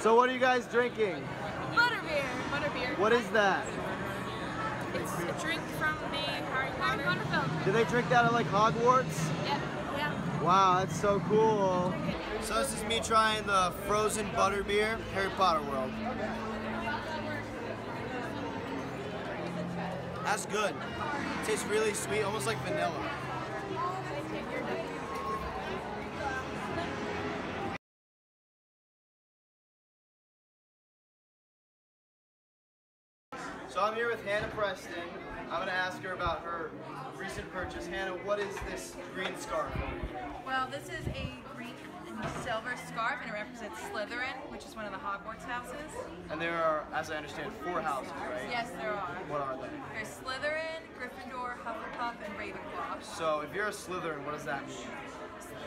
So what are you guys drinking? Butterbeer. Butterbeer. What is that? It's a drink from the Harry Potter film. Do they drink that at like Hogwarts? Yeah. Wow, that's so cool. So this is me trying the frozen butterbeer, Harry Potter World. That's good. It tastes really sweet, almost like vanilla. So I'm here with Hannah Preston. I'm going to ask her about her recent purchase. Hannah, what is this green scarf? Well, this is a green and silver scarf, and it represents Slytherin, which is one of the Hogwarts houses. And there are, as I understand, 4 houses, right? Yes, there are. What are they? There's Slytherin, Gryffindor, Hufflepuff, and Ravenclaw. So if you're a Slytherin, what does that mean?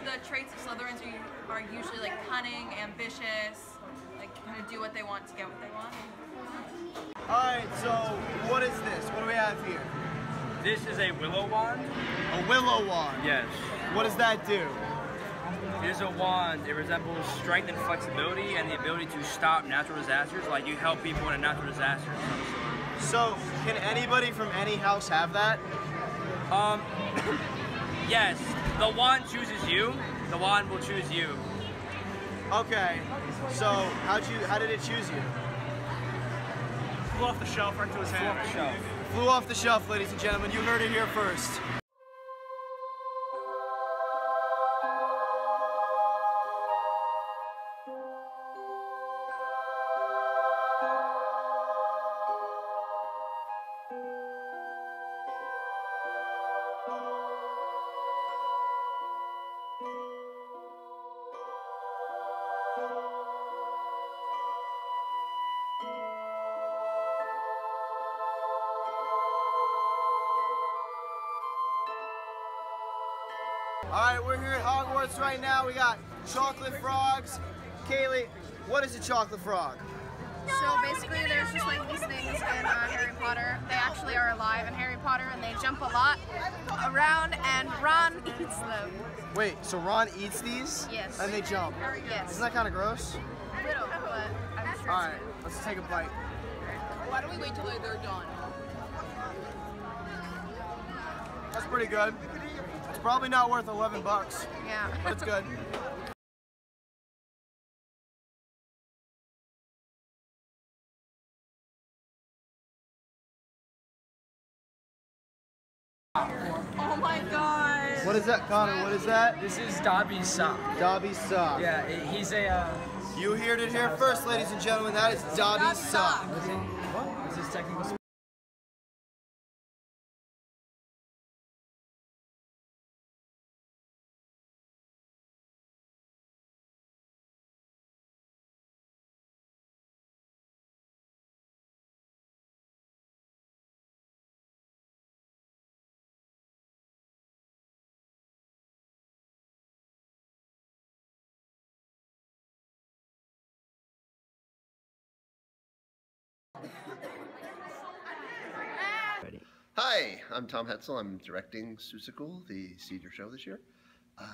The traits of Slytherins are usually like cunning, ambitious, like kind of do what they want to get what they want. Alright, so what is this? What do we have here? This is a willow wand. A willow wand? Yes. What does that do? It is a wand. It resembles strength and flexibility and the ability to stop natural disasters, like you help people in a natural disaster of some sort. So, can anybody from any house have that? Yes. The wand chooses you. The wand will choose you. Okay. So, how did it choose you? Flew off the shelf right into his hand. Off the shelf. Flew off the shelf, ladies and gentlemen. You heard it here first. Alright, we're here at Hogwarts right now. We got chocolate frogs. Kaylee, what is a chocolate frog? So basically there's just like these things in Harry Potter. They actually are alive in Harry Potter and they jump a lot around and Ron eats them. Wait, so Ron eats these? Yes. And they jump? Yes. Isn't that kind of gross? A little, but I'm sure Alright, let's take a bite. Why don't we wait till they're done? That's pretty good. It's probably not worth 11 bucks, yeah. but it's good. Oh my god! What is that, Connor? What is that? This is Dobby's sock. Dobby's sock. Yeah, he's a. You heard it here first, ladies and gentlemen. That is Dobby's sock. What? Is his technical? Hi, I'm Tom Hetzel. I'm directing Seussical, the senior show this year.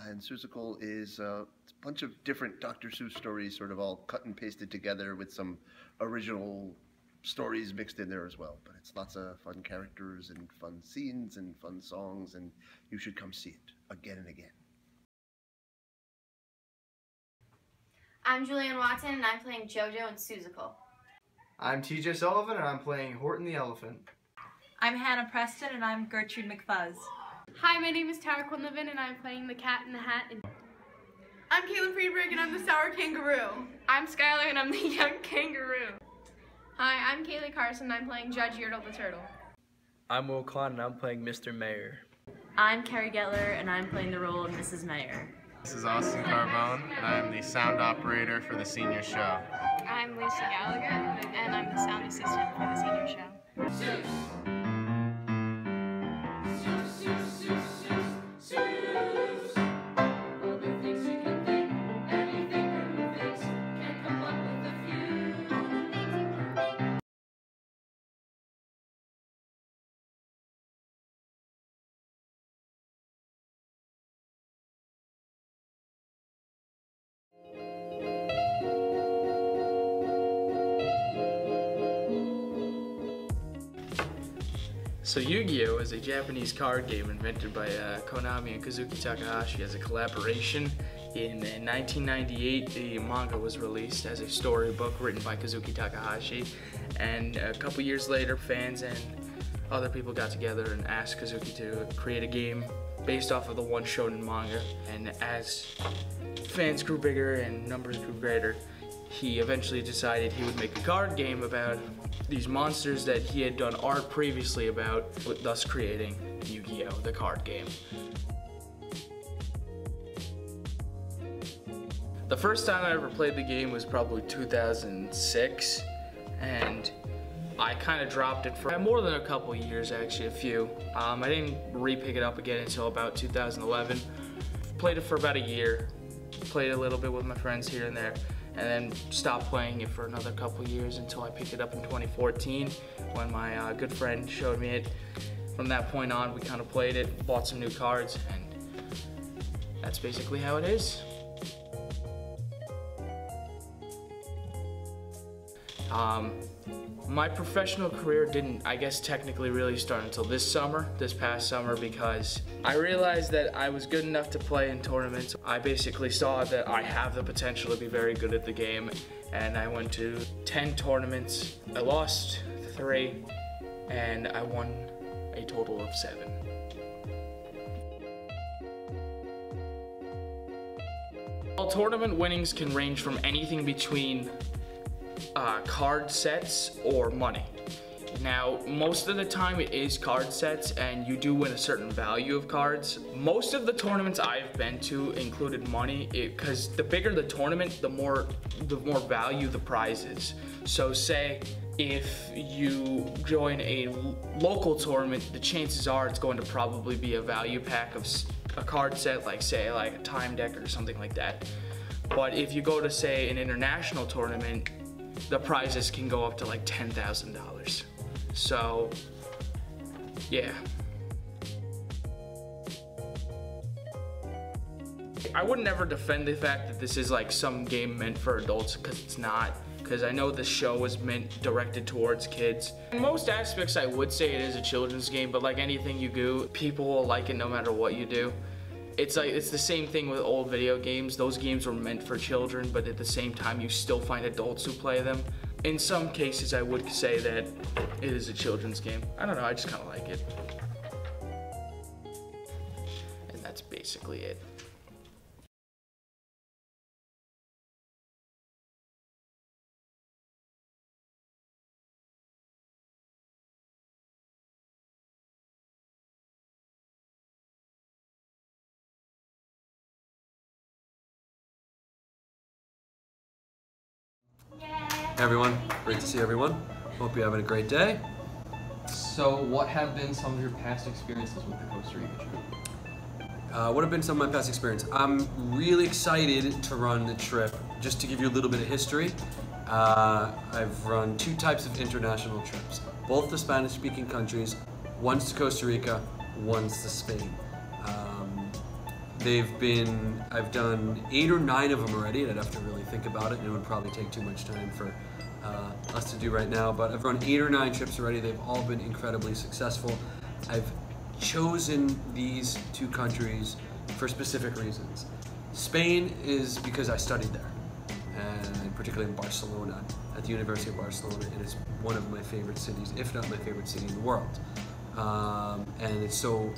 And Seussical is a bunch of different Dr. Seuss stories, sort of all cut and pasted together with some original stories mixed in there as well. But it's lots of fun characters and fun scenes and fun songs, and you should come see it again and again. I'm Julianne Watson, and I'm playing JoJo in Seussical. I'm TJ Sullivan, and I'm playing Horton the Elephant. I'm Hannah Preston, and I'm Gertrude McFuzz. Hi, my name is Tara Quinlivan, and I'm playing the Cat in the Hat. I'm Caitlin Friedberg and I'm the Sour Kangaroo. I'm Skylar, and I'm the Young Kangaroo. Hi, I'm Kaylee Carson and I'm playing Judge Yertle the Turtle. I'm Will Klein and I'm playing Mr. Mayor. I'm Carrie Gettler and I'm playing the role of Mrs. Mayor. This is Austin Carbone and I'm the sound operator for the senior show. I'm Lisa Gallagher, and I'm the sound assistant for the senior show. So Yu-Gi-Oh! Is a Japanese card game invented by Konami and Kazuki Takahashi as a collaboration. In 1998, the manga was released as a storybook written by Kazuki Takahashi, and a couple years later, fans and other people got together and asked Kazuki to create a game based off of the one shonen manga. And as fans grew bigger and numbers grew greater, he eventually decided he would make a card game about these monsters that he had done art previously about, thus creating Yu-Gi-Oh! The card game. The first time I ever played the game was probably 2006, and I kind of dropped it for more than a couple years, actually, a few. I didn't re-pick it up again until about 2011. Played it for about a year, played a little bit with my friends here and there, and then stopped playing it for another couple years until I picked it up in 2014 when my good friend showed me it. From that point on, we kind of played it, bought some new cards, and that's basically how it is. My professional career didn't, I guess, technically really start until this past summer, because I realized that I was good enough to play in tournaments. I basically saw that I have the potential to be very good at the game, and I went to 10 tournaments. I lost 3, and I won a total of 7. Well, tournament winnings can range from anything between card sets or money. Now, most of the time it is card sets, and you do win a certain value of cards. Most of the tournaments I've been to included money, because the bigger the tournament, the more value the prize is. So say if you join a local tournament, the chances are it's going to probably be a value pack of a card set, like say like a time deck or something like that. But if you go to say an international tournament, the prizes can go up to like $10,000. So, yeah. I would never defend the fact that this is like some game meant for adults, because it's not. Because I know this show was directed towards kids. In most aspects, I would say it is a children's game, but like anything you do, people will like it no matter what you do. It's the same thing with old video games. Those games were meant for children, but at the same time, you still find adults who play them. In some cases, I would say that it is a children's game. I don't know, I just kind of like it. And that's basically it. Hey everyone, great to see everyone. Hope you're having a great day. So what have been some of your past experiences with the Costa Rica trip? What have been some of my past experiences? I'm really excited to run the trip. Just to give you a little bit of history, I've run 2 types of international trips, both to Spanish-speaking countries, once to Costa Rica, once to Spain. I've done 8 or 9 of them already, and I'd have to really think about it, and it would probably take too much time for us to do right now, but I've run 8 or 9 trips already. They've all been incredibly successful. I've chosen these 2 countries for specific reasons. Spain is because I studied there, and particularly in Barcelona, at the University of Barcelona, and it's one of my favorite cities, if not my favorite city in the world. And it's so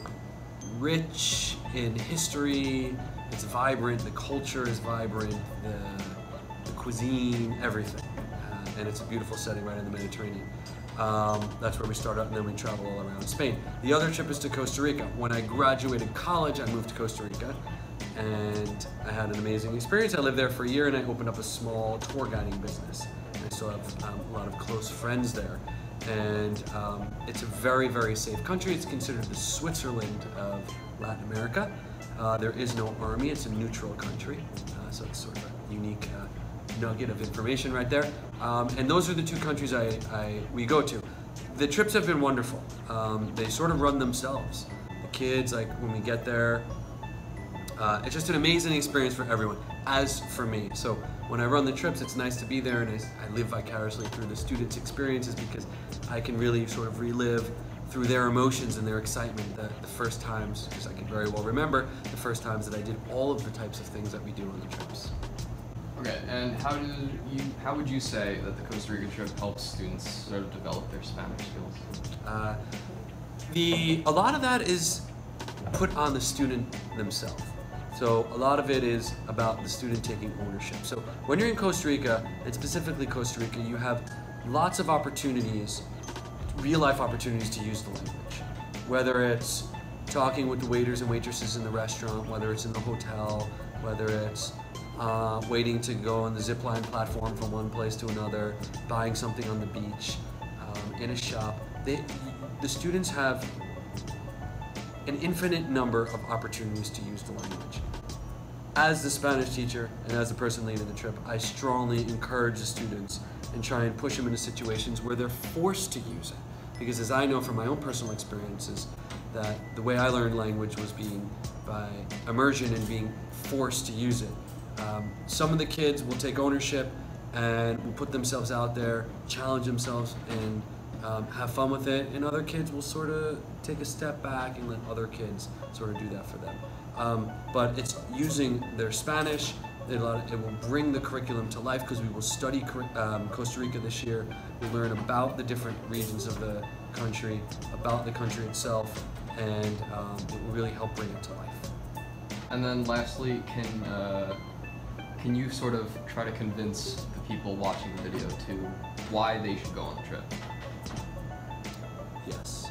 rich in history, it's vibrant, the culture is vibrant, the cuisine, everything. And it's a beautiful setting right in the Mediterranean. That's where we start out, and then we travel all around Spain. The other trip is to Costa Rica. When I graduated college, I moved to Costa Rica, and I had an amazing experience. I lived there for a year, and I opened up a small tour guiding business. I still have a lot of close friends there. And it's a very, very safe country. It's considered the Switzerland of Latin America. There is no army, it's a neutral country. So it's sort of a unique nugget of information right there. And those are the 2 countries we go to. The trips have been wonderful. They sort of run themselves. The kids, like when we get there, it's just an amazing experience for everyone, as for me. So when I run the trips, it's nice to be there, and I live vicariously through the students' experiences, because I can really sort of relive through their emotions and their excitement the first times, because I can very well remember the first times that I did all of the types of things that we do on the trips. Okay, and how would you say that the Costa Rica trip helps students sort of develop their Spanish skills? A lot of that is put on the student themselves. So a lot of it is about the student taking ownership. So when you're in Costa Rica, and specifically Costa Rica, you have lots of opportunities, real life opportunities to use the language. Whether it's talking with the waiters and waitresses in the restaurant, whether it's in the hotel, whether it's waiting to go on the zipline platform from one place to another, buying something on the beach, in a shop. The students have an infinite number of opportunities to use the language. As the Spanish teacher and as the person leading the trip, I strongly encourage the students and try and push them into situations where they're forced to use it. Because as I know from my own personal experiences, that the way I learned language was being by immersion and being forced to use it. Some of the kids will take ownership and will put themselves out there, challenge themselves, and have fun with it, and other kids will sort of take a step back and let other kids sort of do that for them. But it's using their Spanish. It will bring the curriculum to life because we will study Costa Rica this year. We'll learn about the different regions of the country, about the country itself, and it will really help bring it to life. And then lastly, can you sort of try to convince the people watching the video to why they should go on the trip? Yes.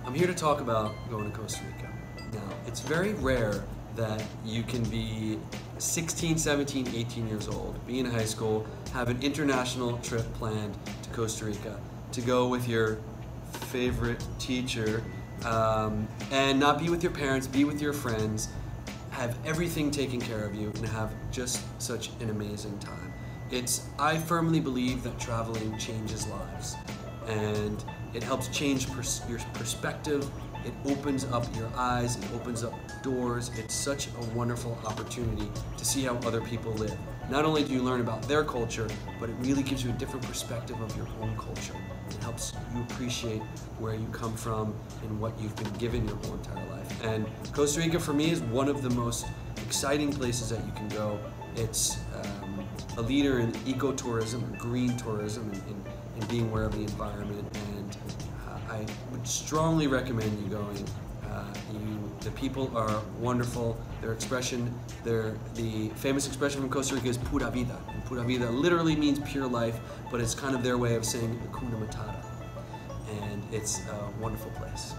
I'm here to talk about going to Costa Rica. Now, it's very rare that you can be 16, 17, 18 years old, be in high school, have an international trip planned to Costa Rica, to go with your favorite teacher, and not be with your parents, be with your friends, have everything taken care of you, and have just such an amazing time. I firmly believe that traveling changes lives, and it helps change your perspective. It opens up your eyes, it opens up doors. It's such a wonderful opportunity to see how other people live. Not only do you learn about their culture, but it really gives you a different perspective of your own culture. It helps you appreciate where you come from and what you've been given your whole entire life. And Costa Rica for me is one of the most exciting places that you can go. It's a leader in ecotourism, or green tourism, and being aware of the environment. And I would strongly recommend you going. The people are wonderful. The famous expression from Costa Rica is pura vida. And pura vida literally means pure life, but it's kind of their way of saying Hakuna Matata. And it's a wonderful place.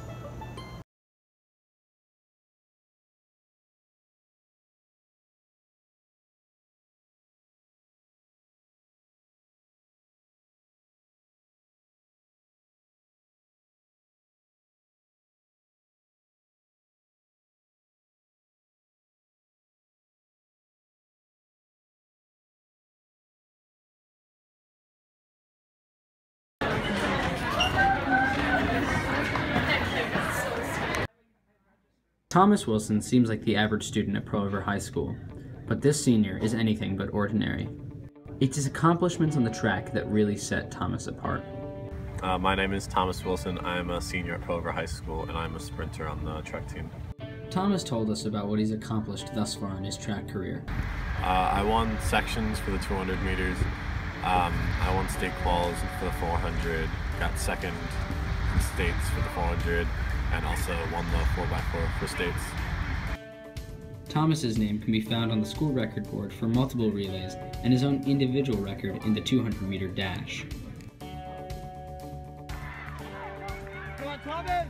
Thomas Wilson seems like the average student at Pearl River High School, but this senior is anything but ordinary. It's his accomplishments on the track that really set Thomas apart. My name is Thomas Wilson. I am a senior at Pearl River High School, and I'm a sprinter on the track team. Thomas told us about what he's accomplished thus far in his track career. I won sections for the 200 meters. I won state quals for the 400, got second in states for the 400, and also won the 4x4 for states. Thomas's name can be found on the school record board for multiple relays and his own individual record in the 200-meter dash. Come on, Thomas!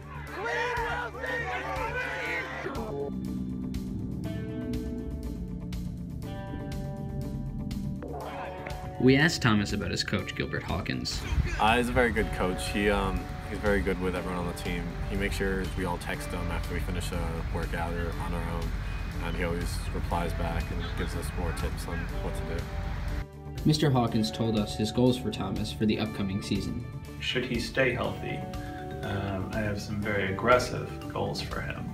We asked Thomas about his coach, Gilbert Hawkins. He's a very good coach. He's very good with everyone on the team. He makes sure we all text him after we finish a workout or on our own, and he always replies back and gives us more tips on what to do. Mr. Hawkins told us his goals for Thomas for the upcoming season. Should he stay healthy, I have some very aggressive goals for him.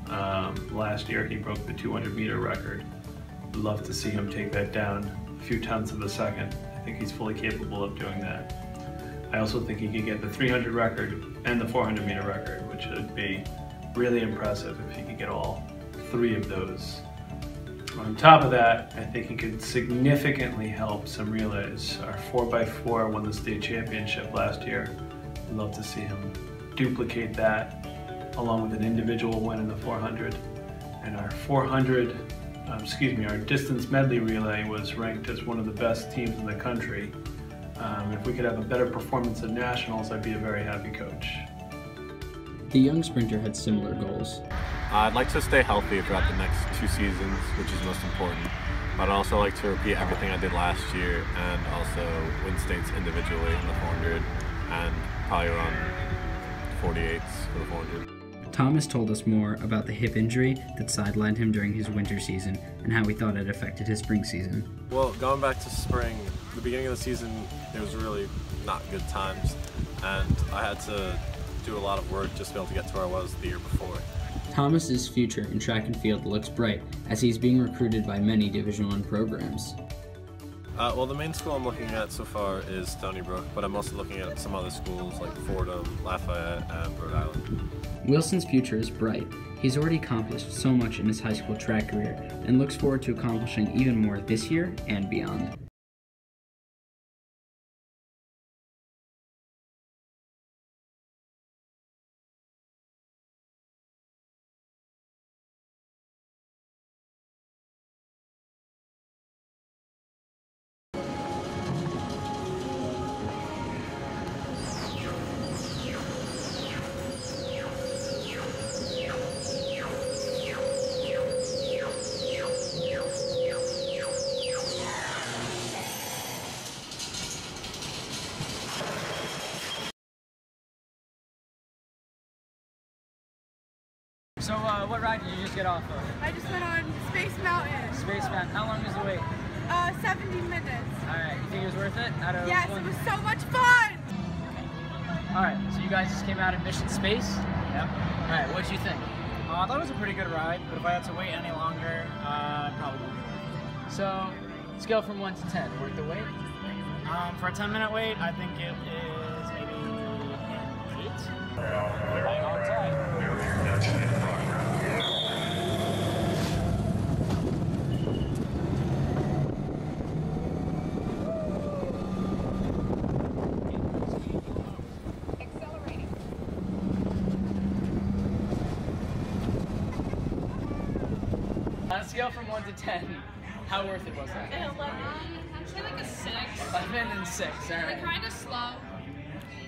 Last year he broke the 200-meter record. I'd love to see him take that down a few tenths of a second. I think he's fully capable of doing that. I also think he could get the 300 record and the 400 meter record, which would be really impressive if he could get all 3 of those. On top of that, I think he could significantly help some relays. Our 4x4 won the state championship last year. I'd love to see him duplicate that along with an individual win in the 400. And our our distance medley relay was ranked as one of the best teams in the country. If we could have a better performance at nationals, I'd be a very happy coach. The young sprinter had similar goals. I'd like to stay healthy throughout the next 2 seasons, which is most important. But I'd also like to repeat everything I did last year and also win states individually in the 400 and probably run 48s for the 400. Thomas told us more about the hip injury that sidelined him during his winter season and how he thought it affected his spring season. Well, going back to spring, the beginning of the season, it was really not good times, and I had to do a lot of work just to be able to get to where I was the year before. Thomas's future in track and field looks bright as he's being recruited by many Division I programs. Well, the main school I'm looking at so far is Stony Brook, but I'm also looking at some other schools like Fordham, Lafayette, and Rhode Island. Wilson's future is bright. He's already accomplished so much in his high school track career and looks forward to accomplishing even more this year and beyond. So what ride did you just get off of? I just went on Space Mountain. Space Mountain. How long was the wait? 70 minutes. Alright, you think it was worth it? Yes, it was so much fun! Alright, so you guys just came out of Mission Space? Yep. Alright, what'd you think? I thought it was a pretty good ride, but if I had to wait any longer, probably wouldn't. So, scale from 1 to 10, worth the wait? For a 10-minute wait, I think it is maybe an 8. Right on time. On a scale from 1 to 10, how worth it was that? An 11. I'd say like a 6. 11 and 6, alright. Like kind of slow.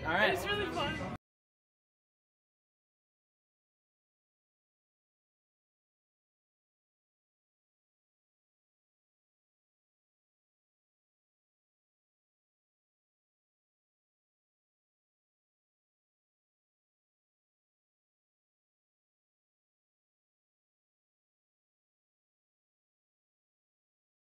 Alright. It was really fun.